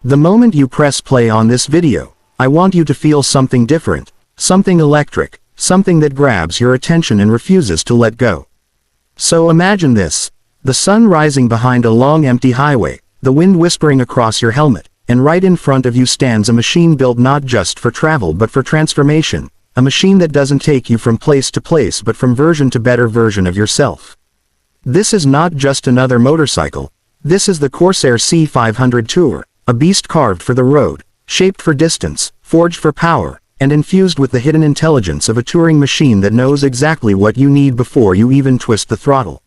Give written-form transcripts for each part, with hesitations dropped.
The moment you press play on this video, I want you to feel something different, something electric, something that grabs your attention and refuses to let go. So imagine this: the sun rising behind a long empty highway, the wind whispering across your helmet, and right in front of you stands a machine built not just for travel but for transformation, a machine that doesn't take you from place to place but from version to better version of yourself. This is not just another motorcycle, this is the Corsair C500 Tour, a beast carved for the road, shaped for distance, forged for power, and infused with the hidden intelligence of a touring machine that knows exactly what you need before you even twist the throttle.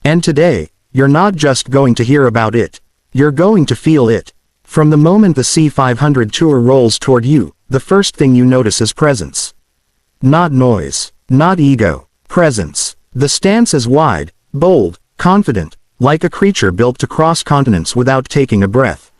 And today, you're not just going to hear about it, you're going to feel it. From the moment the C500 Tour rolls toward you, the first thing you notice is presence. Not noise, not ego, presence. The stance is wide, bold, confident, like a creature built to cross continents without taking a breath.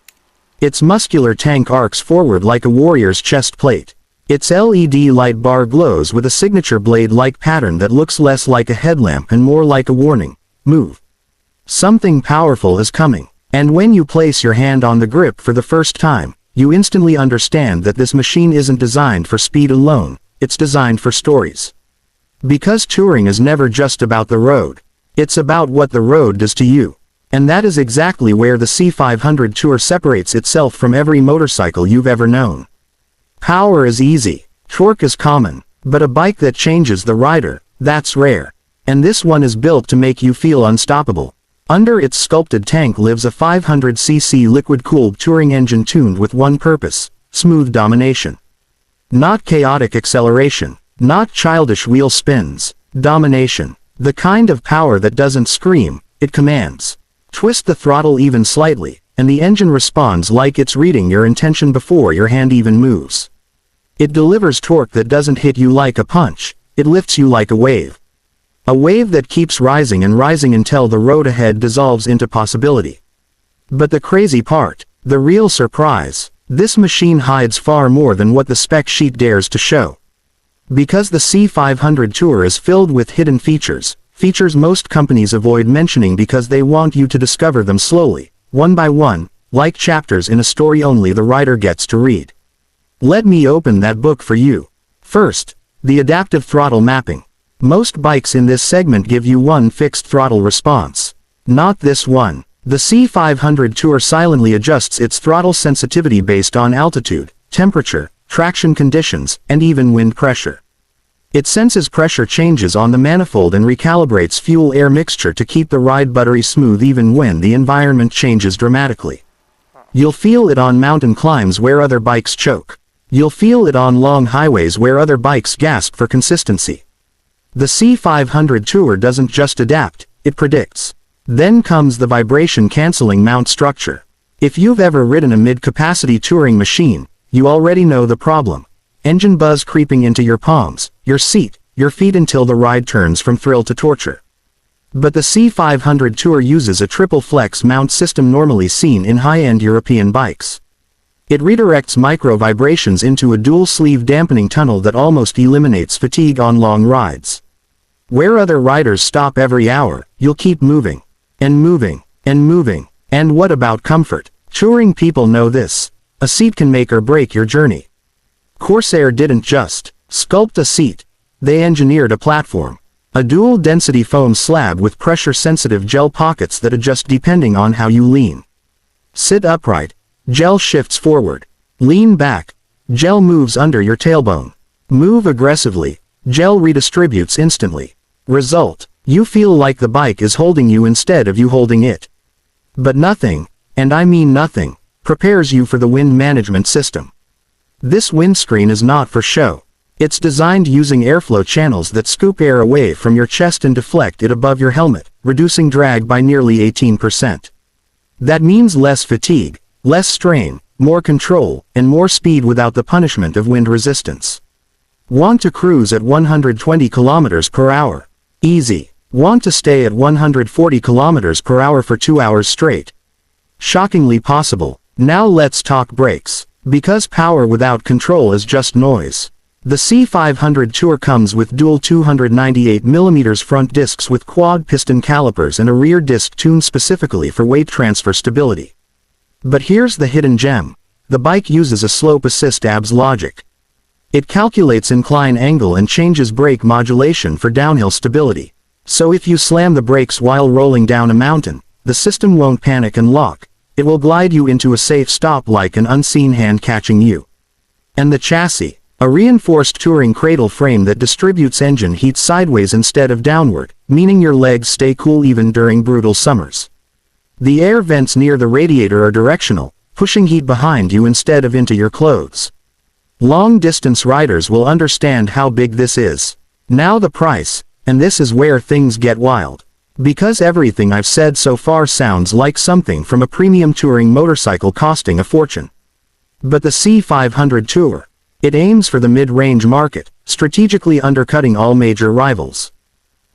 Its muscular tank arcs forward like a warrior's chest plate. Its LED light bar glows with a signature blade-like pattern that looks less like a headlamp and more like a warning. Move. Something powerful is coming. And when you place your hand on the grip for the first time, you instantly understand that this machine isn't designed for speed alone, it's designed for stories. Because touring is never just about the road. It's about what the road does to you. And that is exactly where the C500 Tour separates itself from every motorcycle you've ever known. Power is easy, torque is common, but a bike that changes the rider, that's rare. And this one is built to make you feel unstoppable. Under its sculpted tank lives a 500cc liquid-cooled touring engine tuned with one purpose: smooth domination. Not chaotic acceleration, not childish wheel spins, domination. The kind of power that doesn't scream, it commands. Twist the throttle even slightly, and the engine responds like it's reading your intention before your hand even moves. It delivers torque that doesn't hit you like a punch, it lifts you like a wave. A wave that keeps rising and rising until the road ahead dissolves into possibility. But the crazy part, the real surprise, this machine hides far more than what the spec sheet dares to show. Because the C500 Tour is filled with hidden features most companies avoid mentioning because they want you to discover them slowly, one by one, like chapters in a story only the writer gets to read. Let me open that book for you. First, the adaptive throttle mapping. Most bikes in this segment give you one fixed throttle response. Not this one. The C500 Tour silently adjusts its throttle sensitivity based on altitude, temperature, traction conditions, and even wind pressure. It senses pressure changes on the manifold and recalibrates fuel-air mixture to keep the ride buttery smooth even when the environment changes dramatically. You'll feel it on mountain climbs where other bikes choke. You'll feel it on long highways where other bikes gasp for consistency. The C500 Tour doesn't just adapt, it predicts. Then comes the vibration-canceling mount structure. If you've ever ridden a mid-capacity touring machine, you already know the problem. Engine buzz creeping into your palms, your seat, your feet until the ride turns from thrill to torture. But the C500 Tour uses a triple flex mount system normally seen in high-end European bikes. It redirects micro-vibrations into a dual-sleeve dampening tunnel that almost eliminates fatigue on long rides. Where other riders stop every hour, you'll keep moving. And moving. And moving. And what about comfort? Touring people know this. A seat can make or break your journey. Corsair didn't just sculpt a seat. They engineered a platform. A dual-density foam slab with pressure-sensitive gel pockets that adjust depending on how you lean. Sit upright. Gel shifts forward. Lean back. Gel moves under your tailbone. Move aggressively. Gel redistributes instantly. Result: you feel like the bike is holding you instead of you holding it. But nothing, and I mean nothing, prepares you for the wind management system. This windscreen is not for show. It's designed using airflow channels that scoop air away from your chest and deflect it above your helmet, reducing drag by nearly 18%. That means less fatigue, less strain, more control, and more speed without the punishment of wind resistance. Want to cruise at 120 kilometers per hour? Easy. Want to stay at 140 kilometers per hour for 2 hours straight? Shockingly possible. Now let's talk brakes. Because power without control is just noise. The C500 Tour comes with dual 298mm front discs with quad piston calipers and a rear disc tuned specifically for weight transfer stability. But here's the hidden gem. The bike uses a slope assist ABS logic. It calculates incline angle and changes brake modulation for downhill stability. So if you slam the brakes while rolling down a mountain, the system won't panic and lock. It will glide you into a safe stop like an unseen hand catching you. And the chassis. A reinforced touring cradle frame that distributes engine heat sideways instead of downward, meaning your legs stay cool even during brutal summers. The air vents near the radiator are directional, pushing heat behind you instead of into your clothes. Long-distance riders will understand how big this is. Now the price, and this is where things get wild. Because everything I've said so far sounds like something from a premium touring motorcycle costing a fortune. But the C500 Tour. It aims for the mid-range market, strategically undercutting all major rivals.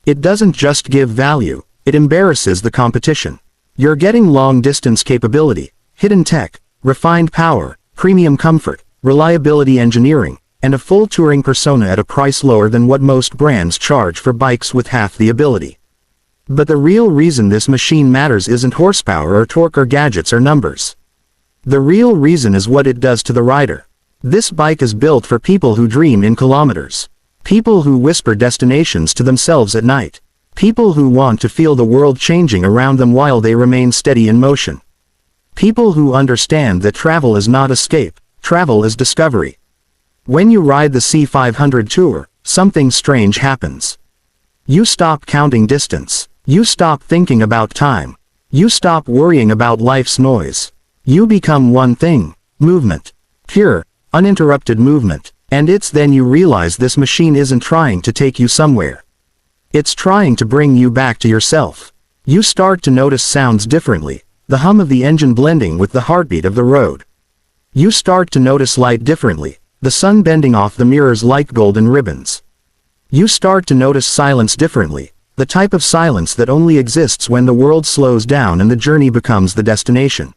It doesn't just give value, it embarrasses the competition. You're getting long-distance capability, hidden tech, refined power, premium comfort, reliability engineering, and a full touring persona at a price lower than what most brands charge for bikes with half the ability. But the real reason this machine matters isn't horsepower or torque or gadgets or numbers. The real reason is what it does to the rider. This bike is built for people who dream in kilometers. People who whisper destinations to themselves at night. People who want to feel the world changing around them while they remain steady in motion. People who understand that travel is not escape, travel is discovery. When you ride the C500 Tour, something strange happens. You stop counting distance. You stop thinking about time. You stop worrying about life's noise. You become one thing: movement. Pure, uninterrupted movement. And it's then you realize this machine isn't trying to take you somewhere. It's trying to bring you back to yourself. You start to notice sounds differently, the hum of the engine blending with the heartbeat of the road. You start to notice light differently, the sun bending off the mirrors like golden ribbons. You start to notice silence differently, the type of silence that only exists when the world slows down and the journey becomes the destination.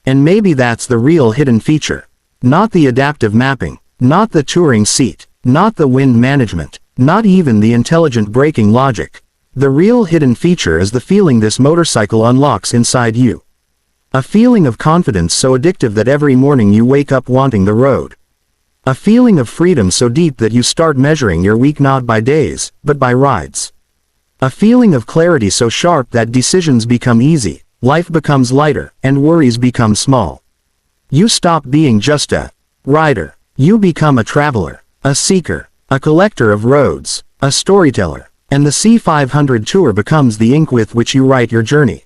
And maybe that's the real hidden feature. Not the adaptive mapping, not the touring seat, not the wind management, not even the intelligent braking logic. The real hidden feature is the feeling this motorcycle unlocks inside you. A feeling of confidence so addictive that every morning you wake up wanting the road. A feeling of freedom so deep that you start measuring your week not by days, but by rides. A feeling of clarity so sharp that decisions become easy, life becomes lighter, and worries become small. You stop being just a rider. You become a traveler, a seeker, a collector of roads, a storyteller. And the C500 Tour becomes the ink with which you write your journey.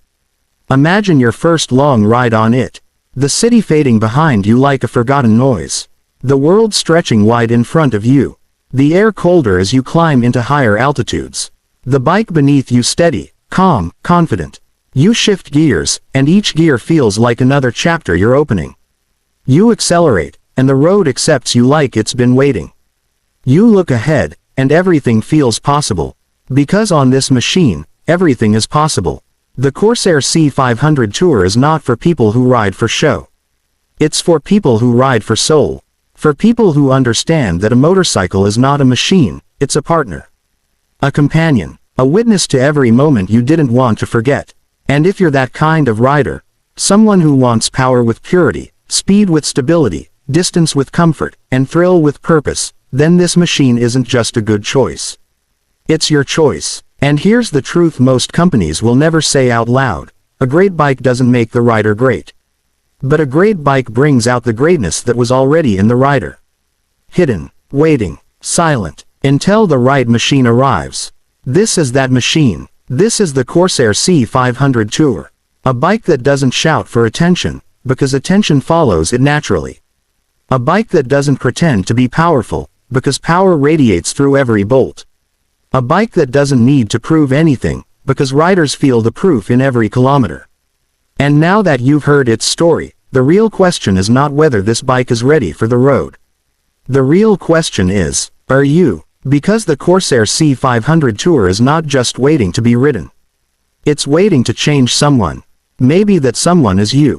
Imagine your first long ride on it. The city fading behind you like a forgotten noise. The world stretching wide in front of you. The air colder as you climb into higher altitudes. The bike beneath you steady, calm, confident. You shift gears, and each gear feels like another chapter you're opening. You accelerate, and the road accepts you like it's been waiting. You look ahead, and everything feels possible. Because on this machine, everything is possible. The Corsair C500 Tour is not for people who ride for show. It's for people who ride for soul. For people who understand that a motorcycle is not a machine, it's a partner. A companion. A witness to every moment you didn't want to forget. And if you're that kind of rider, someone who wants power with purity, speed with stability, distance with comfort, and thrill with purpose, then this machine isn't just a good choice. It's your choice. And here's the truth most companies will never say out loud: a great bike doesn't make the rider great. But a great bike brings out the greatness that was already in the rider. Hidden, waiting, silent, until the right machine arrives. This is that machine. This is the Corsair C500 Tour. A bike that doesn't shout for attention, because attention follows it naturally. A bike that doesn't pretend to be powerful, because power radiates through every bolt. A bike that doesn't need to prove anything, because riders feel the proof in every kilometer. And now that you've heard its story, the real question is not whether this bike is ready for the road. The real question is, are you? Because the Corsair C500 Tour is not just waiting to be ridden. It's waiting to change someone. Maybe that someone is you.